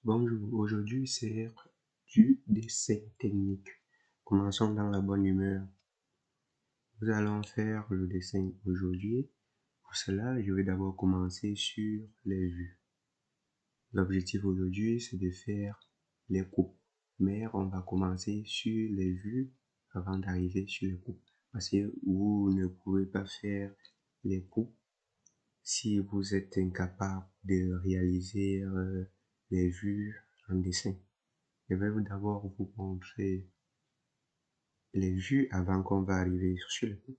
Bonjour, aujourd'hui c'est du dessin technique. Commençons dans la bonne humeur. Nous allons faire le dessin aujourd'hui. Pour cela, je vais d'abord commencer sur les vues. L'objectif aujourd'hui, c'est de faire les coupes. Mais on va commencer sur les vues avant d'arriver sur les coupes. Parce que vous ne pouvez pas faire les coupes si vous êtes incapable de réaliser les vues en dessin. Je vais d'abord vous montrer les vues avant qu'on va arriver sur le coupes.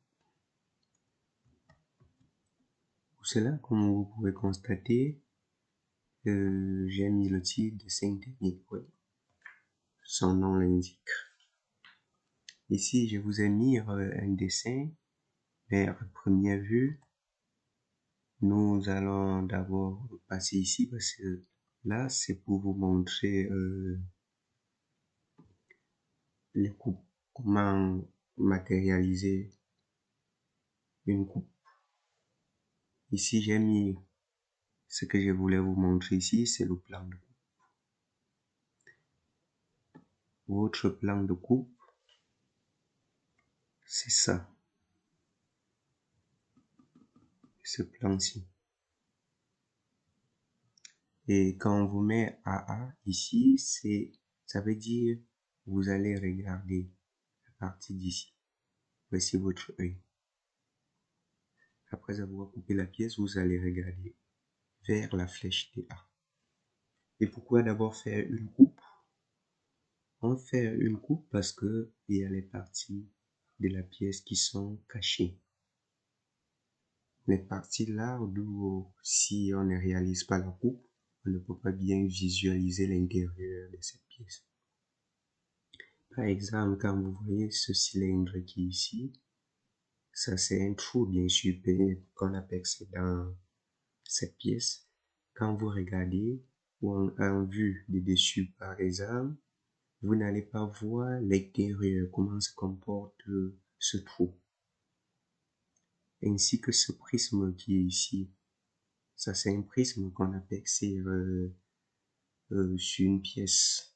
Pour cela, comme vous pouvez constater, j'ai mis le titre dessin technique. Oui. Son nom l'indique. Ici, je vous ai mis un dessin, mais à première vue, nous allons d'abord passer ici parce que là, c'est pour vous montrer les coupes, comment matérialiser une coupe. Ici, j'ai mis ce que je voulais vous montrer ici, c'est le plan de coupe. Votre plan de coupe, c'est ça. Ce plan-ci. Et quand on vous met AA ici, ça veut dire vous allez regarder à partir d'ici. Voici votre œil. Après avoir coupé la pièce, vous allez regarder vers la flèche de A. Et pourquoi d'abord faire une coupe? On fait une coupe parce que il y a les parties de la pièce qui sont cachées. Les parties là où si on ne réalise pas la coupe, on ne peut pas bien visualiser l'intérieur de cette pièce. Par exemple, quand vous voyez ce cylindre qui est ici, ça c'est un trou bien sûr qu'on a percé dans cette pièce. Quand vous regardez ou en vue de dessus par exemple, vous n'allez pas voir l'extérieur, comment se comporte ce trou. Ainsi que ce prisme qui est ici. Ça c'est un prisme qu'on a percé sur une pièce.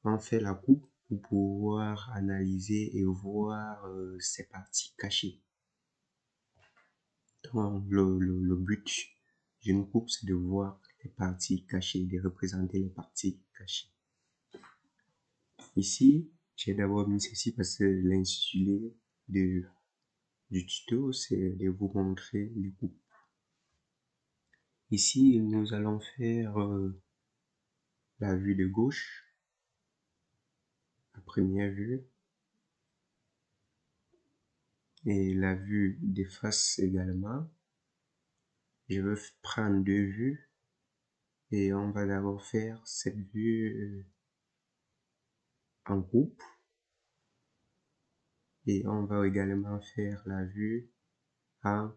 On fait la coupe pour pouvoir analyser et voir ces parties cachées. Donc, le but d'une coupe, c'est de voir les parties cachées, de représenter les parties cachées. Ici, j'ai d'abord mis ceci parce que l'intitulé du tuto, c'est de vous montrer les coupes. Ici, nous allons faire la vue de gauche, la première vue, et la vue de face également. Je veux prendre deux vues et on va d'abord faire cette vue en coupe et on va également faire la vue en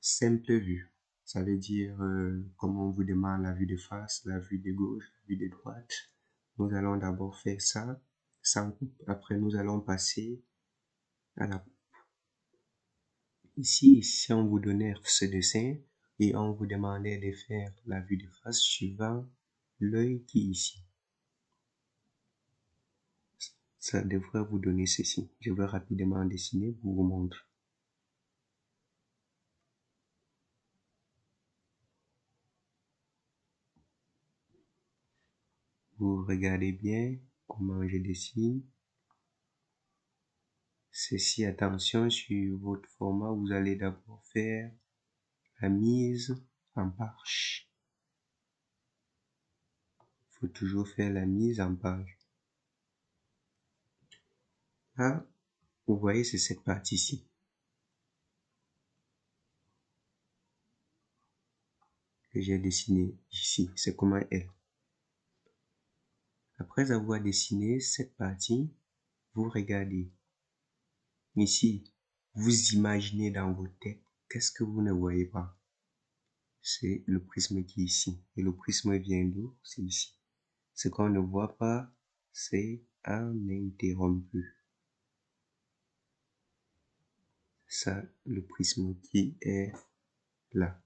simple vue. Ça veut dire comme on vous demande la vue de face, la vue de gauche, la vue de droite. Nous allons d'abord faire ça sans coupe. Après nous allons passer à la coupe. Ici, si on vous donnait ce dessin et on vous demandait de faire la vue de face suivant l'œil qui est ici. Ça devrait vous donner ceci. Je vais rapidement dessiner pour vous montrer. Vous regardez bien comment je dessine. Ceci, attention, sur votre format, vous allez d'abord faire la mise en page. Il faut toujours faire la mise en page. Là, vous voyez, c'est cette partie-ci. Que j'ai dessiné ici. C'est comment elle. Après avoir dessiné cette partie, vous regardez. Ici, vous imaginez dans votre tête, qu'est-ce que vous ne voyez pas? C'est le prisme qui est ici. Et le prisme vient d'où? C'est ici. Ce qu'on ne voit pas, c'est uninterrompu. Ça, le prisme qui est là.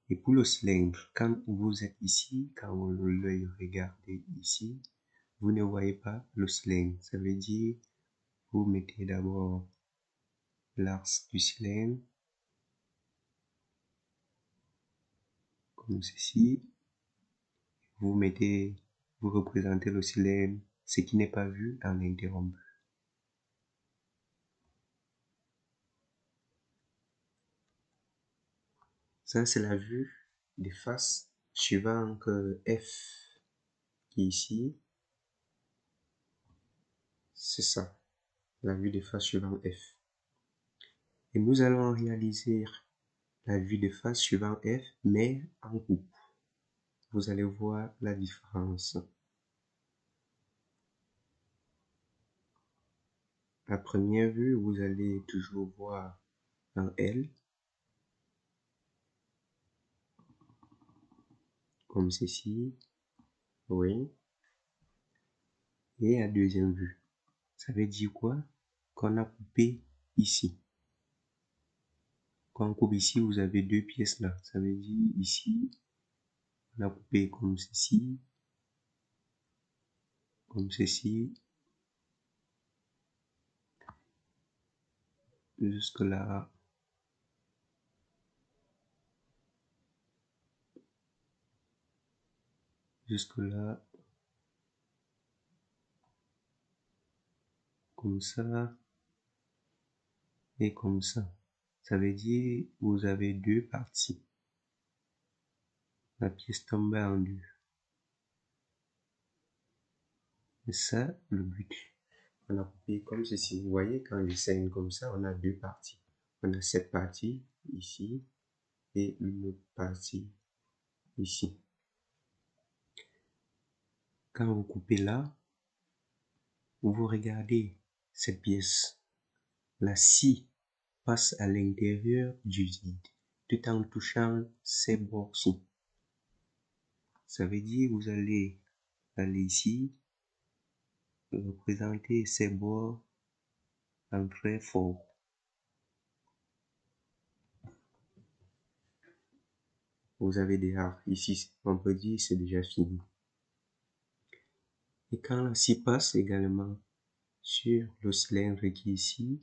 Et pour le cylindre, quand vous êtes ici, quand l'œil regarde ici, vous ne voyez pas le cylindre. Ça veut dire, vous mettez d'abord l'axe du cylindre, comme ceci. Vous représentez le cylindre, ce qui n'est pas vu en interrompu. Ça, c'est la vue des faces suivant que F qui est ici. C'est ça, la vue des faces suivant F. Et nous allons réaliser la vue des faces suivant F, mais en coupe. Vous allez voir la différence. À première vue, vous allez toujours voir un L, comme ceci, oui. Et à deuxième vue, ça veut dire quoi? Qu'on a coupé ici. Quand on coupe ici, vous avez deux pièces là. Ça veut dire ici, on a coupé comme ceci, jusque là, comme ça, et comme ça. Ça veut dire vous avez deux parties. La pièce tombe en deux. C'est ça le but. On a coupé comme ceci. Vous voyez, quand je scène comme ça, on a deux parties. On a cette partie ici et une autre partie ici. Quand vous coupez là, vous regardez cette pièce. La scie passe à l'intérieur du vide, tout en touchant ces bords-ci. Ça veut dire vous allez aller ici, représenter ces bords en très fort. Vous avez déjà ici, on peut dire c'est déjà fini. Et quand la scie passe également sur le cylindre qui est ici,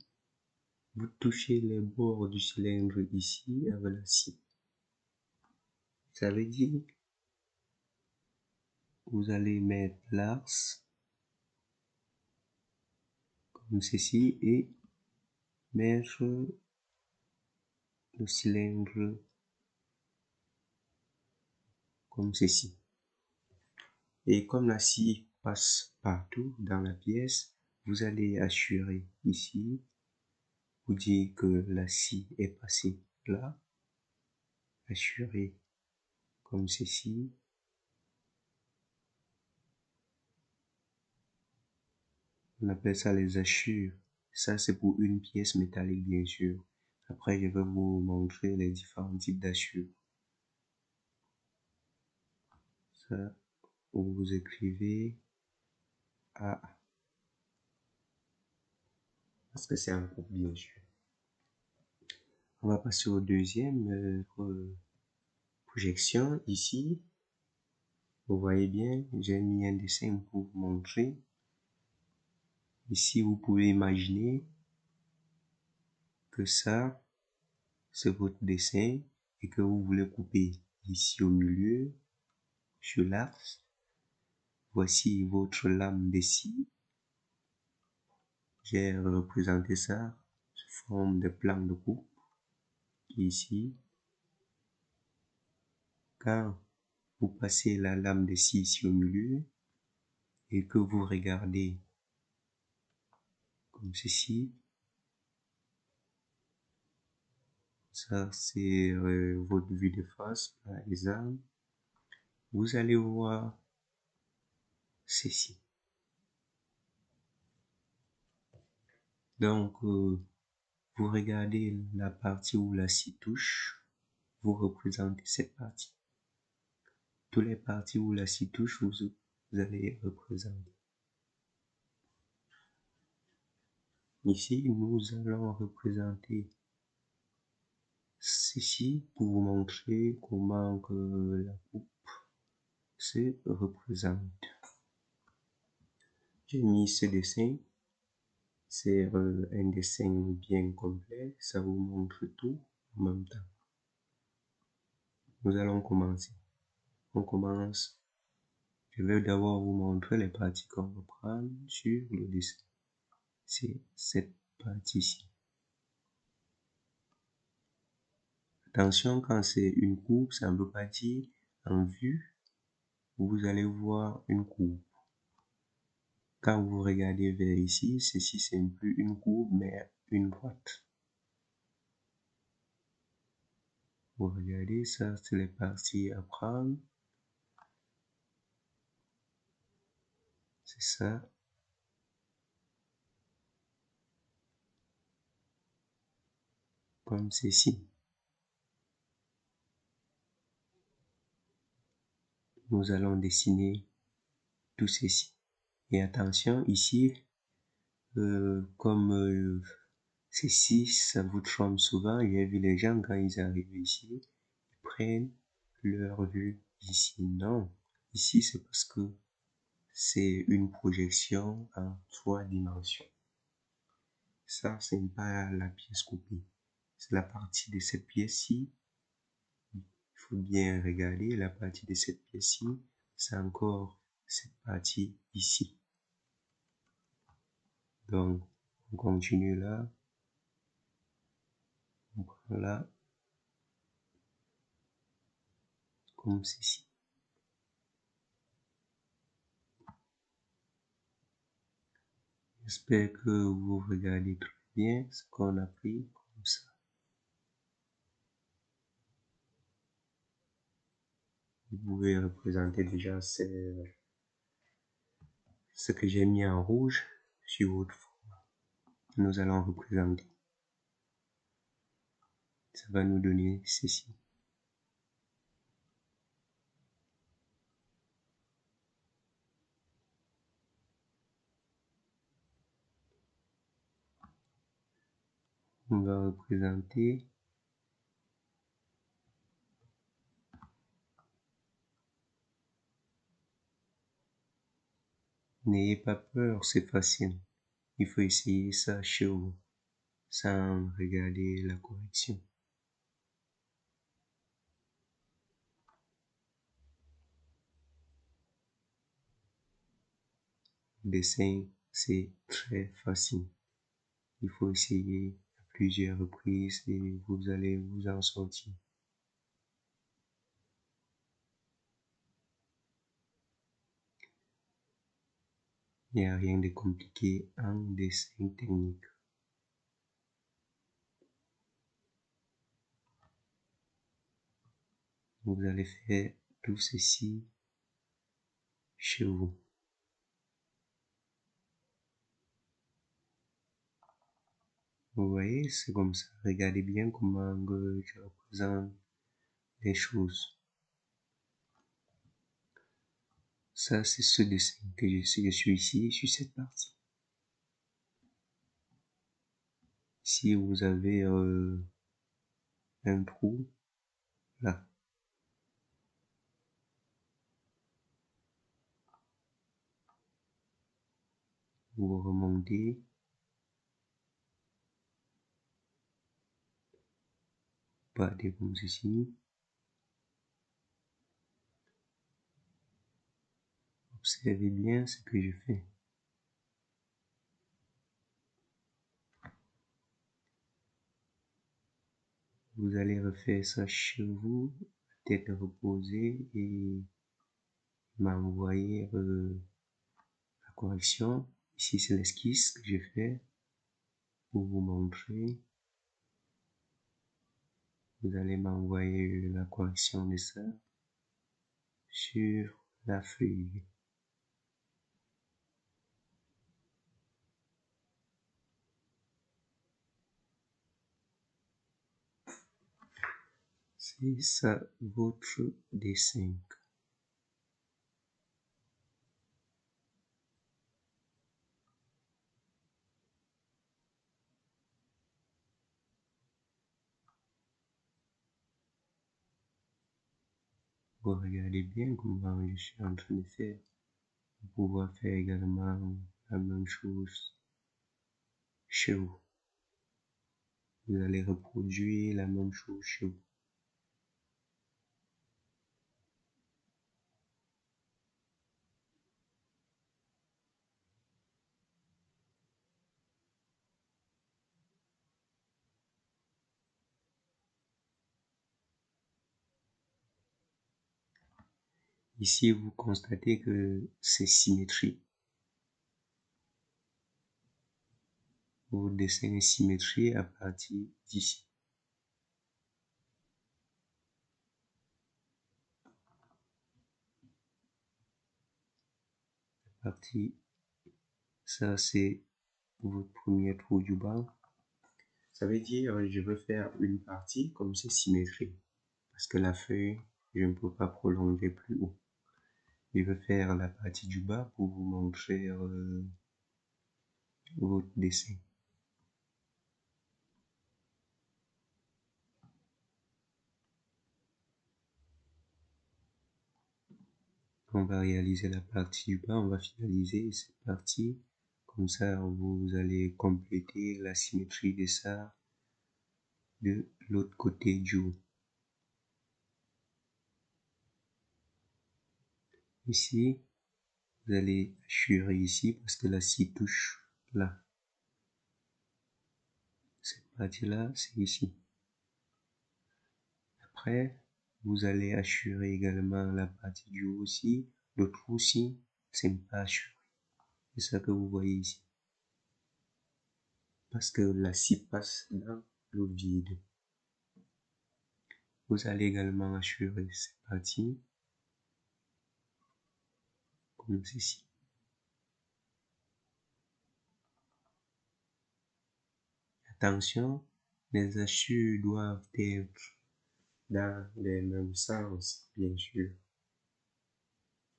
vous touchez les bords du cylindre ici avec la scie. Ça veut dire vous allez mettre l'axe comme ceci et mettre le cylindre comme ceci. Et comme la scie passe partout dans la pièce, vous allez assurer ici, vous dire que la scie est passée là, assurer comme ceci. On appelle ça les hachures. Ça, c'est pour une pièce métallique, bien sûr. Après, je vais vous montrer les différents types d'hachures. Ça, vous écrivez A, parce que c'est un groupe, bien sûr. On va passer au deuxième projection. Ici, vous voyez bien, j'ai mis un dessin pour vous montrer. Ici, vous pouvez imaginer que ça, c'est votre dessin et que vous voulez couper ici au milieu, sur l'axe. Voici votre lame de scie. J'ai représenté ça sous forme de plan de coupe. Ici, quand vous passez la lame de scie ici au milieu et que vous regardez comme ceci, ça c'est votre vue de face par exemple, vous allez voir ceci. Donc, vous regardez la partie où la scie touche, vous représentez cette partie. Toutes les parties où la scie touche, vous allez représenter. Ici, nous allons représenter ceci pour vous montrer comment que la coupe se représente. J'ai mis ce dessin, c'est un dessin bien complet, ça vous montre tout en même temps. Nous allons commencer. On commence. Je vais d'abord vous montrer les parties qu'on va prendre sur le dessin. C'est cette partie-ci. Attention, quand c'est une coupe, ça ne veut pas dire en vue, vous allez voir une coupe. Quand vous regardez vers ici, ceci c'est plus une courbe mais une droite. Vous regardez, ça c'est les parties à prendre. C'est ça. Comme ceci. Nous allons dessiner tout ceci. Et attention, ici, comme ceci, ça vous trompe souvent. J'ai vu les gens, quand ils arrivent ici, ils prennent leur vue ici. Non, ici, c'est parce que c'est une projection en 3 dimensions. Ça, c'est pas la pièce coupée. C'est la partie de cette pièce-ci. Il faut bien regarder la partie de cette pièce-ci. C'est encore cette partie ici. Donc, on continue là. On prend là. Comme ceci. J'espère que vous regardez très bien ce qu'on a pris comme ça. Vous pouvez représenter déjà ce que j'ai mis en rouge sur votre format. Nous allons représenter. Ça va nous donner ceci. On va représenter n'ayez pas peur, c'est facile. Il faut essayer ça chez vous, sans regarder la correction. Le dessin, c'est très facile. Il faut essayer à plusieurs reprises et vous allez vous en sortir. Il n'y a rien de compliqué en dessin technique. Vous allez faire tout ceci chez vous. Vous voyez, c'est comme ça. Regardez bien comment je représente les choses. Ça, c'est ce dessin que je suis ici, sur cette partie. Si vous avez un trou, là. Vous remontez. Partez comme ceci. Observez bien ce que je fais. Vous allez refaire ça chez vous, tête reposée, et m'envoyer la correction. Ici, c'est l'esquisse que j'ai fait pour vous montrer. Vous allez m'envoyer la correction de ça sur la feuille. C'est ça votre dessin. Vous regardez bien comment je suis en train de faire. Vous pouvez faire également la même chose chez vous. Vous allez reproduire la même chose chez vous. Ici, vous constatez que c'est symétrique. Votre dessin est symétrique à partir d'ici. À partir, ça c'est votre premier trou du bas. Ça veut dire je veux faire une partie comme c'est symétrique. Parce que la feuille, je ne peux pas prolonger plus haut. Je vais faire la partie du bas pour vous montrer votre dessin. On va réaliser la partie du bas, on va finaliser cette partie. Comme ça, vous allez compléter la symétrie de ça de l'autre côté du haut. Ici, vous allez hachurer ici parce que la scie touche là. Cette partie-là, c'est ici. Après, vous allez hachurer également la partie du haut aussi. Le trou aussi, c'est pas hachuré. C'est ça que vous voyez ici. Parce que la scie passe dans le vide. Vous allez également hachurer cette partie comme ceci. Attention, les hachures doivent être dans les mêmes sens, bien sûr.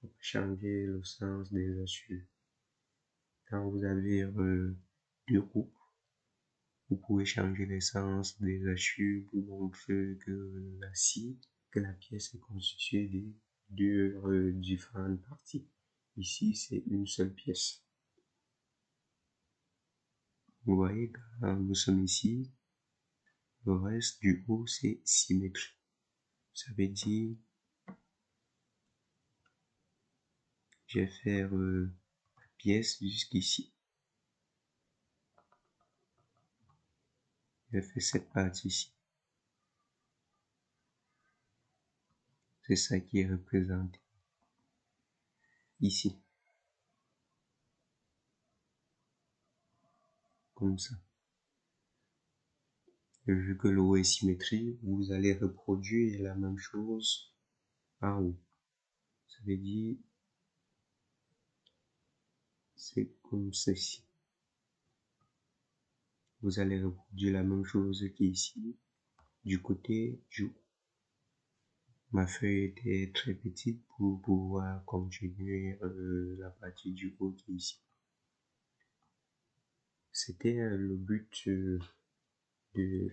Faut changer le sens des hachures. Quand vous avez deux coupes, vous pouvez changer le sens des hachures pour montrer que la scie, que la pièce est constituée de deux différentes parties. Ici, c'est une seule pièce. Vous voyez, quand nous sommes ici, le reste du haut, c'est symétrique. Ça veut dire, je vais faire la pièce jusqu'ici. Je fais cette partie-ci. C'est ça qui est représenté ici. Comme ça. Et vu que le haut est symétrique, vous allez reproduire la même chose en haut. Ça veut dire, c'est comme ceci. Vous allez reproduire la même chose qu'ici, du côté du haut. Ma feuille était très petite pour pouvoir continuer la partie du haut qui est ici. C'était le but de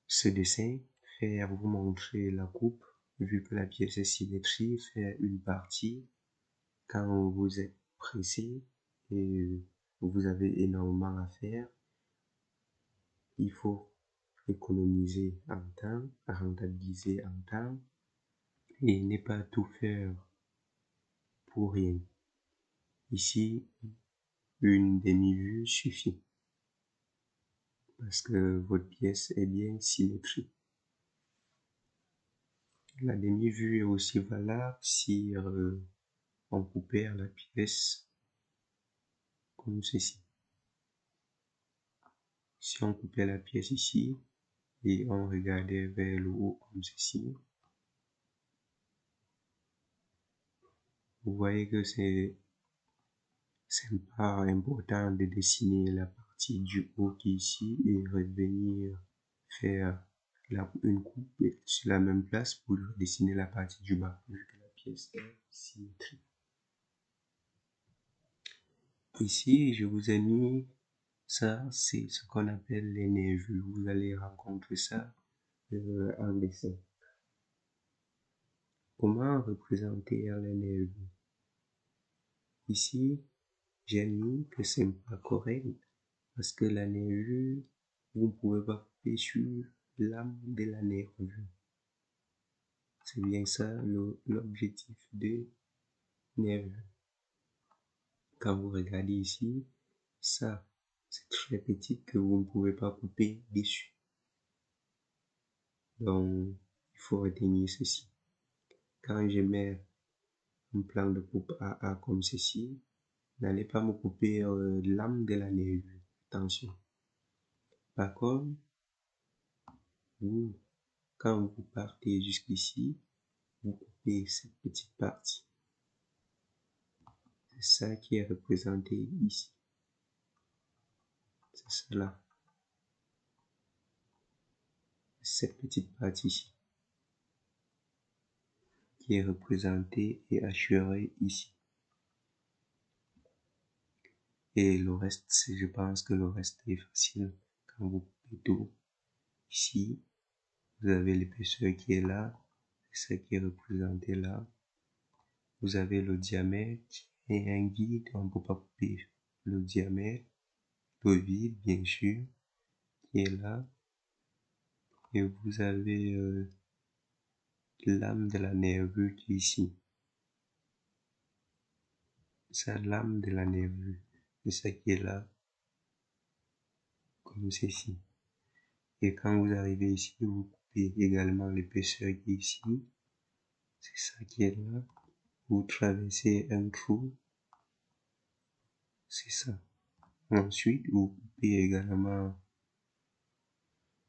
ce dessin, faire vous montrer la coupe, vu que la pièce est symétrique, faire une partie quand vous êtes pressé et vous avez énormément à faire. Il faut économiser en temps, rentabiliser en temps et ne pas tout faire pour rien. Ici, une demi-vue suffit parce que votre pièce est bien symétrique. La demi-vue est aussi valable si on coupait la pièce comme ceci. Si on coupait la pièce ici et on regardait vers le haut comme ceci, vous voyez que c'est pas important de dessiner la partie du haut qui est ici et revenir faire une coupe sur la même place pour dessiner la partie du bas, vu que la pièce est symétrique. Ici, je vous ai mis ça, c'est ce qu'on appelle les nervures. Vous allez rencontrer ça en dessin. Comment représenter les nerveux? Ici, j'ai mis que c'est pas correct parce que la nervure, vous ne pouvez pas couper sur l'âme de la nervure. C'est bien ça l'objectif de nerveux. Quand vous regardez ici, ça, c'est très petit que vous ne pouvez pas couper dessus. Donc, il faut retenir ceci. Quand je mets un plan de coupe AA comme ceci, n'allez pas me couper l'âme de la nervure. Attention. Par contre, quand vous partez jusqu'ici, vous coupez cette petite partie. C'est ça qui est représenté ici. C'est cela. Cette petite partie ici qui est représentée et assurée ici. Et le reste, je pense que le reste est facile. Quand vous coupez tout ici, vous avez l'épaisseur qui est là, c'est ça qui est représenté là. Vous avez le diamètre et un guide, on ne peut pas couper le diamètre, le vide bien sûr, qui est là. Et vous avez l'âme de la nervure qui est ici. C'est l'âme de la nervure, c'est ça qui est là, comme ceci. Et quand vous arrivez ici, vous coupez également l'épaisseur qui est ici. C'est ça qui est là. Vous traversez un trou. C'est ça. Ensuite, vous coupez également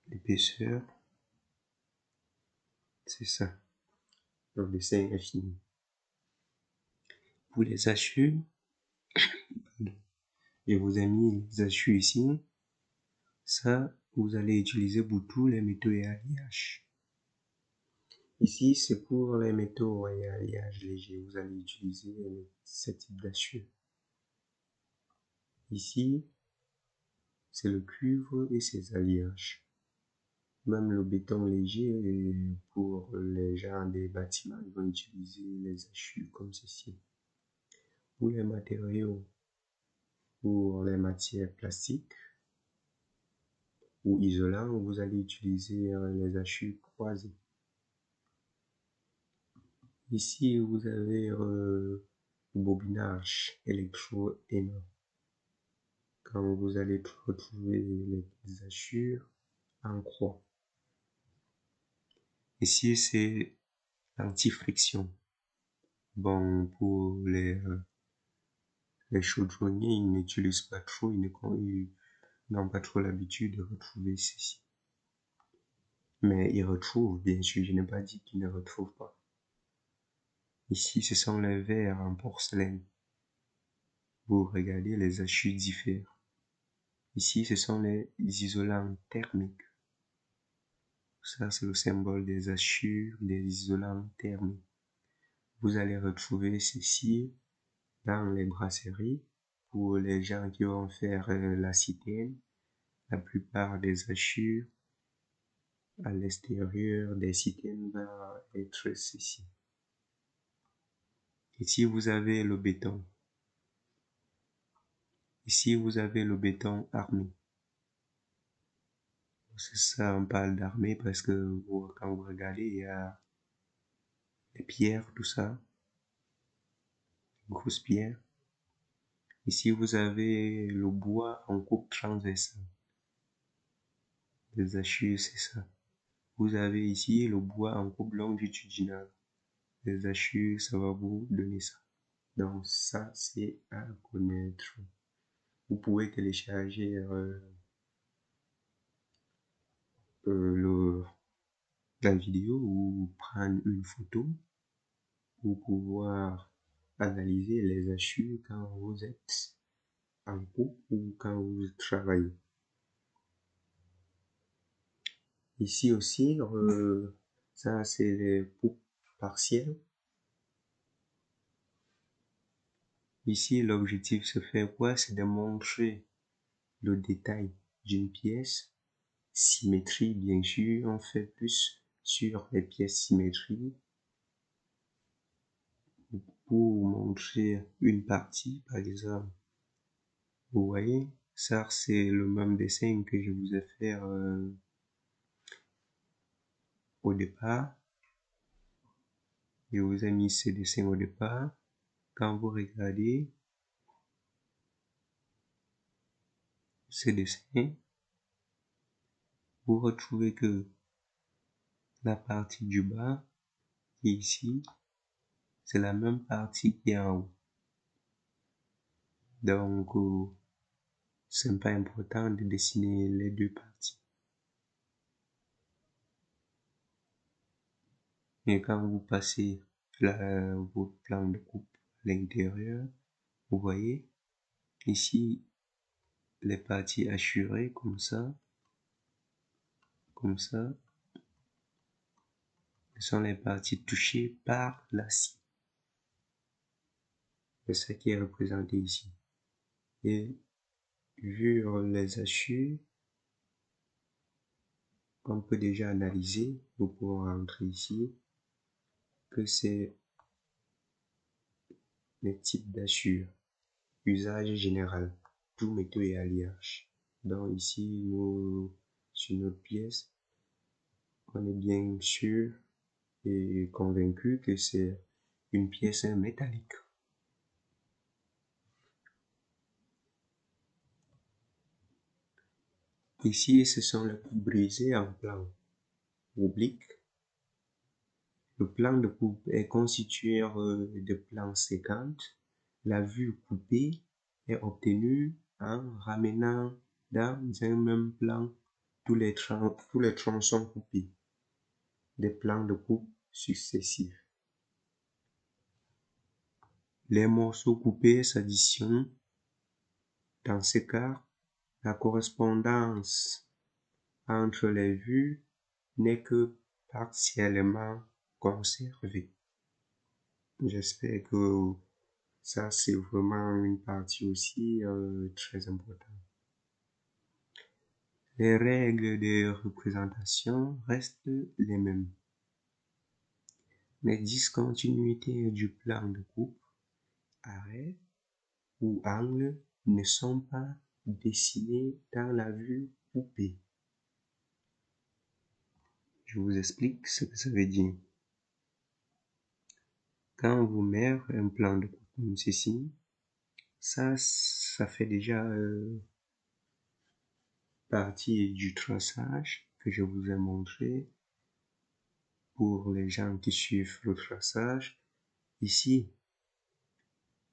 l'épaisseur. C'est ça. Le dessin est fini. Pour les hachures, je vous ai mis les hachures ici. Ça, vous allez utiliser pour tous les métaux et alliages. Ici, c'est pour les métaux et alliages légers. Vous allez utiliser ce type d'hachure. Ici, c'est le cuivre et ses alliages. Même le béton léger, pour les gens des bâtiments, ils vont utiliser les hachures comme ceci. Pour les matériaux, pour les matières plastiques ou isolants, vous allez utiliser les hachures croisées. Ici, vous avez le bobinage électro-aimant. Quand vous allez retrouver les hachures en croix. Ici, c'est l'anti-friction. Bon, pour les chaudronniers, ils n'utilisent pas trop, ils n'ont pas trop l'habitude de retrouver ceci. Mais ils retrouvent, bien sûr, je n'ai pas dit qu'ils ne retrouvent pas. Ici, ce sont les verres en porcelaine. Vous regardez, les hachures diffèrent. Ici, ce sont les isolants thermiques. Ça, c'est le symbole des hachures, des isolants thermiques. Vous allez retrouver ceci dans les brasseries pour les gens qui vont faire la citerne. La plupart des hachures à l'extérieur des citernes va être ceci. Ici, vous avez le béton. Ici, vous avez le béton armé. C'est ça, on parle d'armé parce que quand vous regardez, il y a les pierres, tout ça, grosses pierres. Ici, vous avez le bois en coupe transversale. Les hachures, c'est ça. Vous avez ici le bois en coupe longitudinale. Les hachures, ça va vous donner ça. Donc ça, c'est à connaître. Vous pouvez télécharger la vidéo ou prendre une photo pour pouvoir analyser les hachures quand vous êtes en cours ou quand vous travaillez. Ici aussi, ça c'est les coupes partielles. Ici, l'objectif se fait quoi? C'est de montrer le détail d'une pièce. Symétrie, bien sûr, on fait plus sur les pièces symétriques. pour montrer une partie, par exemple. Vous voyez, ça c'est le même dessin que je vous ai fait au départ. Je vous ai mis ce dessin au départ. Quand vous regardez ce dessin, vous retrouvez que la partie du bas qui est ici, c'est la même partie qui est en haut. Donc, c'est pas important de dessiner les deux parties. Et quand vous passez votre plan de coupe à l'intérieur, vous voyez ici les parties hachurées comme ça, ce sont les parties touchées par l'acier. C'est ça qui est représenté ici. Et vu les hachures, on peut déjà analyser, nous pouvons rentrer ici, que c'est les types d'hachures. Usage général, tout métaux et alliages. Donc ici, nous, sur notre pièce, on est bien sûr et convaincu que c'est une pièce métallique. Ici, ce sont les coupes brisées en plan oblique. Le plan de coupe est constitué de plans séquentes. La vue coupée est obtenue en ramenant dans un même plan tous les tronçons coupés, des plans de coupe successifs. Les morceaux coupés s'additionnent. Dans ce cas, la correspondance entre les vues n'est que partiellement conservée. J'espère que ça, c'est vraiment une partie aussi très importante. Les règles de représentation restent les mêmes. Les discontinuités du plan de coupe, arrêt ou angle ne sont pas dessinées dans la vue coupée. Je vous explique ce que ça veut dire. Quand vous mettez un plan de coupe comme ceci, ça fait déjà partie du traçage que je vous ai montré. Pour les gens qui suivent le traçage, ici,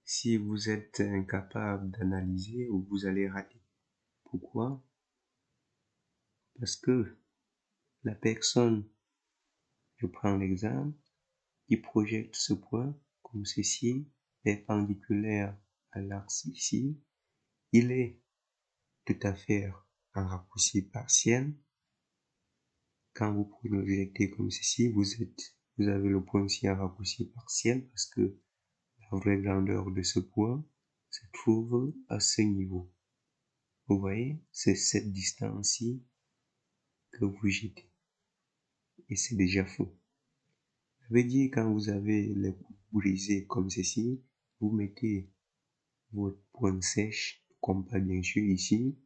si vous êtes incapable d'analyser, vous allez rater. Pourquoi? Parce que la personne, je prends l'exemple, qui projette ce point comme ceci, perpendiculaire à l'axe ici, il est tout à fait en raccourci partiel. Quand vous projetez comme ceci, vous avez le point ici en raccourci partiel parce que la vraie grandeur de ce point se trouve à ce niveau. Vous voyez, c'est cette distance-ci que vous jetez. Et c'est déjà faux. Ça veut dire quand vous avez les coupes brisées comme ceci, vous mettez votre point sèche, comme pas bien sûr ici,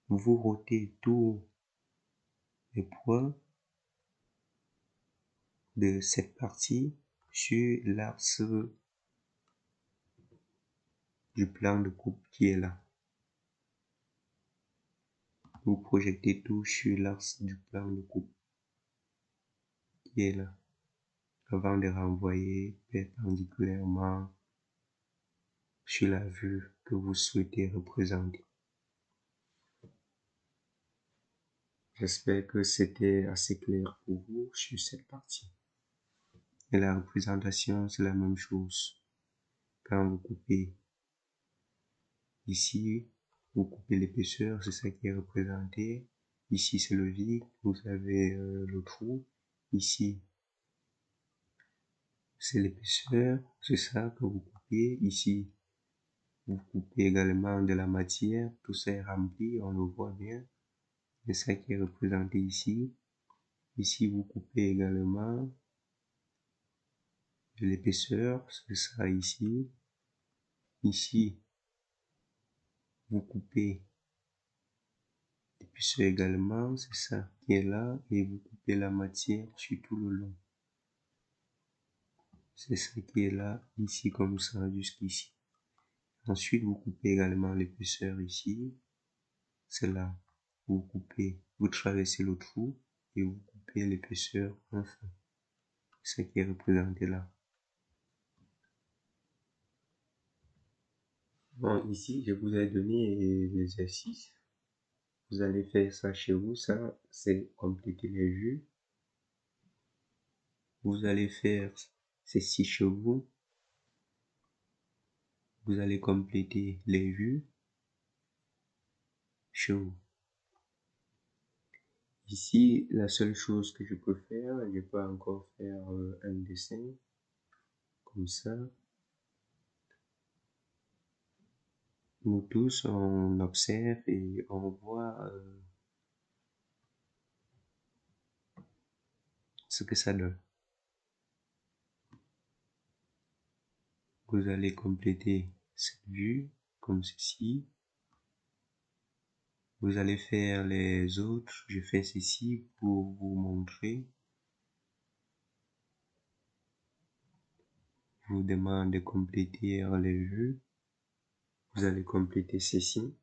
vous rotez tous les points de cette partie sur l'axe du plan de coupe qui est là. Vous projetez tout sur l'axe du plan de coupe qui est là, avant de renvoyer perpendiculairement sur la vue que vous souhaitez représenter. J'espère que c'était assez clair pour vous sur cette partie. Et la représentation, c'est la même chose. Quand vous coupez ici, vous coupez l'épaisseur, c'est ça qui est représenté. Ici, c'est le vide, vous avez le trou. Ici, c'est l'épaisseur, c'est ça que vous coupez. Ici, vous coupez également de la matière, tout ça est rempli, on le voit bien. C'est ça qui est représenté ici. Ici, vous coupez également de l'épaisseur, c'est ça ici. Ici, vous coupez l'épaisseur également, c'est ça qui est là, et vous coupez la matière sur tout le long. C'est ça qui est là, ici comme ça, jusqu'ici. Ensuite, vous coupez également l'épaisseur ici. C'est là. Vous coupez, vous traversez le trou et vous coupez l'épaisseur enfin. C'est ce qui est représenté là. Bon, ici, je vous ai donné l'exercice. Vous allez faire ça chez vous. Ça, c'est compléter les vues. Vous allez faire ceci chez vous. Vous allez compléter les vues chez vous. Ici, la seule chose que je peux faire, je peux encore faire un dessin comme ça. Nous tous, on observe et on voit ce que ça donne. Vous allez compléter cette vue comme ceci. Vous allez faire les autres. Je fais ceci pour vous montrer. Je vous demande de compléter les vues. Vous allez compléter ceci.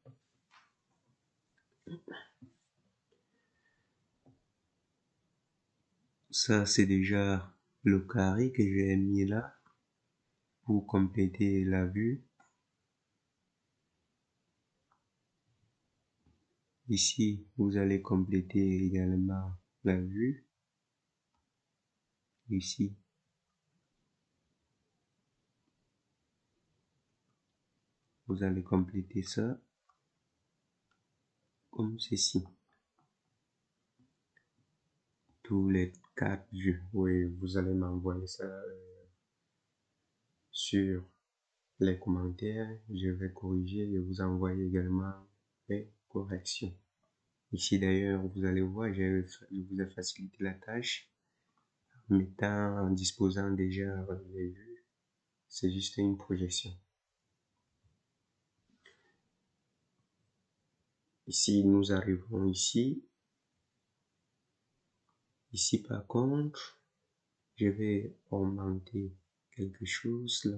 Ça, c'est déjà le carré que j'ai mis là pour compléter la vue. Ici, vous allez compléter également la vue. Ici, vous allez compléter ça comme ceci. Tous les 4 vues. Oui, vous allez m'envoyer ça sur les commentaires. Je vais corriger et vous envoyer également les corrections. Ici d'ailleurs, vous allez voir, je vous ai facilité la tâche en disposant déjà les vues. C'est juste une projection. Ici, nous arrivons ici. Ici, par contre, je vais augmenter quelque chose là.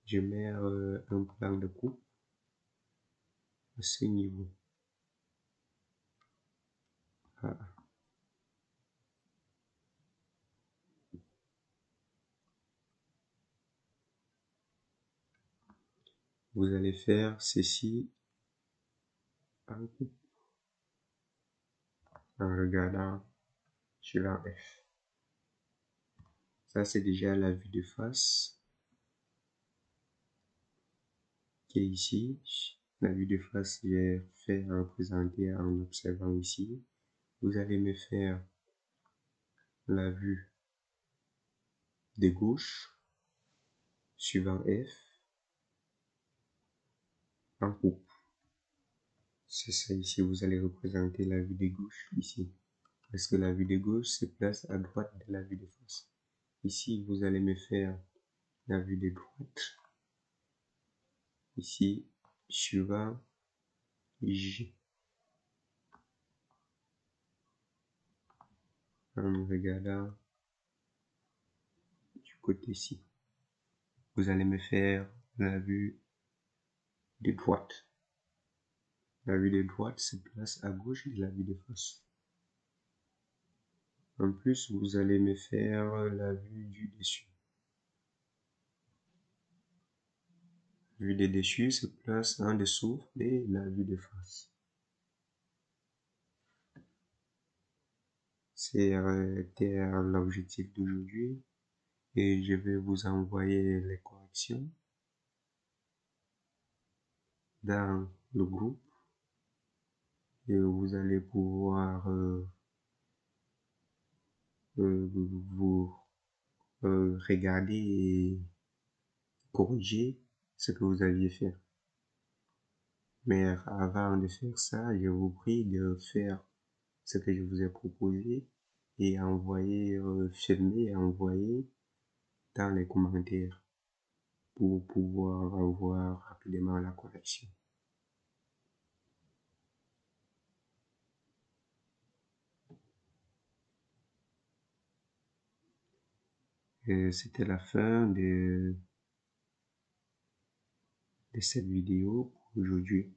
Je mets un plan de coupe à ce niveau. Ah. Vous allez faire ceci en coupe en regardant sur la F. Ça, c'est déjà la vue de face qui est ici. La vue de face, j'ai fait représenter en observant ici. Vous allez me faire la vue de gauche suivant F en coupe. C'est ça ici, vous allez représenter la vue de gauche ici. Parce que la vue de gauche se place à droite de la vue de face. Ici, vous allez me faire la vue de droite. Ici, suivant J. En regardant du côté-ci. Vous allez me faire la vue de droite. La vue de droite se place à gauche de la vue de face. En plus, vous allez me faire la vue du dessus. La vue de dessus se place en dessous de la vue de face. C'était l'objectif d'aujourd'hui et je vais vous envoyer les corrections dans le groupe et vous allez pouvoir vous regarder et corriger ce que vous aviez fait. Mais avant de faire ça, je vous prie de faire ce que je vous ai proposé et envoyer, filmer et envoyer j'attends les commentaires pour pouvoir avoir rapidement la connexion. C'était la fin de cette vidéo pour aujourd'hui.